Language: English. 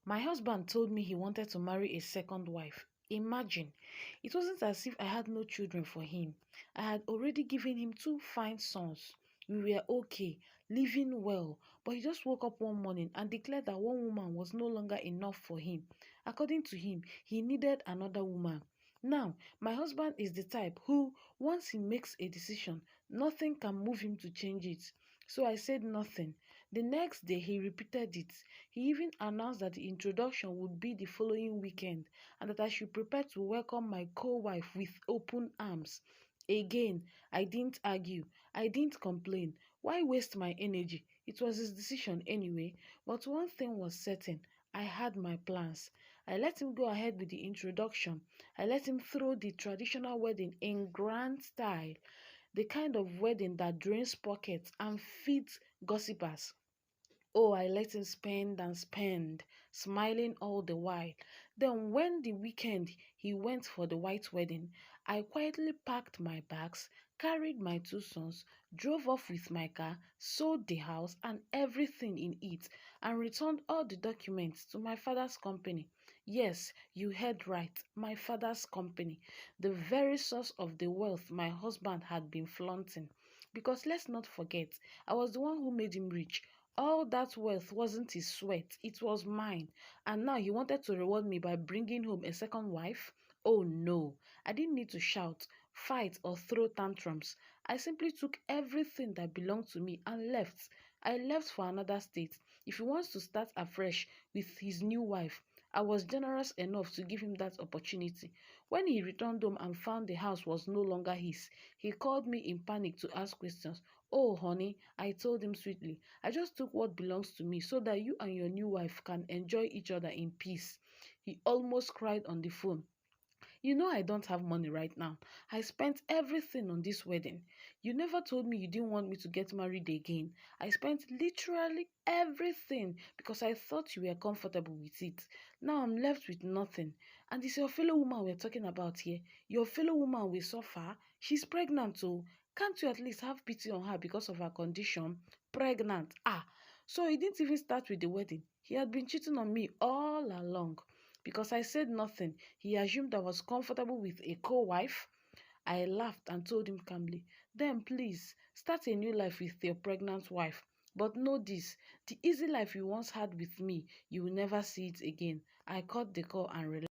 My husband told me he wanted to marry a second wife. Imagine, it wasn't as if I had no children for him. I had already given him two fine sons. We were okay, living well, but he just woke up one morning and declared that one woman was no longer enough for him. According to him, he needed another woman. Now, my husband is the type who, once he makes a decision, nothing can move him to change it. So I said nothing. The next day, he repeated it. He even announced that the introduction would be the following weekend and that I should prepare to welcome my co-wife with open arms. Again, I didn't argue. I didn't complain. Why waste my energy? It was his decision anyway. But one thing was certain. I had my plans. I let him go ahead with the introduction. I let him throw the traditional wedding in grand style, the kind of wedding that drains pockets and feeds gossipers. Oh, I let him spend and spend, smiling all the while. Then, when the weekend he went for the white wedding, I quietly packed my bags, carried my two sons, drove off with my car, sold the house and everything in it, and returned all the documents to my father's company. Yes, you heard right, my father's company, the very source of the wealth my husband had been flaunting. Because let's not forget, I was the one who made him rich. All that wealth wasn't his sweat, it was mine. And now he wanted to reward me by bringing home a second wife? Oh no, I didn't need to shout, fight, or throw tantrums. I simply took everything that belonged to me and left. I left for another state. If he wants to start afresh with his new wife, I was generous enough to give him that opportunity. When he returned home and found the house was no longer his, he called me in panic to ask questions. Oh, honey, I told him sweetly, I just took what belongs to me so that you and your new wife can enjoy each other in peace. He almost cried on the phone. You know I don't have money right now. I spent everything on this wedding. You never told me you didn't want me to get married again. I spent literally everything because I thought you were comfortable with it. Now I'm left with nothing. And it's your fellow woman we're talking about here. Your fellow woman will suffer. She's pregnant too. Can't you at least have pity on her because of her condition? Pregnant. Ah, so he didn't even start with the wedding. He had been cheating on me all along. Because I said nothing, he assumed I was comfortable with a co-wife. I laughed and told him calmly, then please, start a new life with your pregnant wife. But know this, the easy life you once had with me, you will never see it again. I cut the call and relaxed.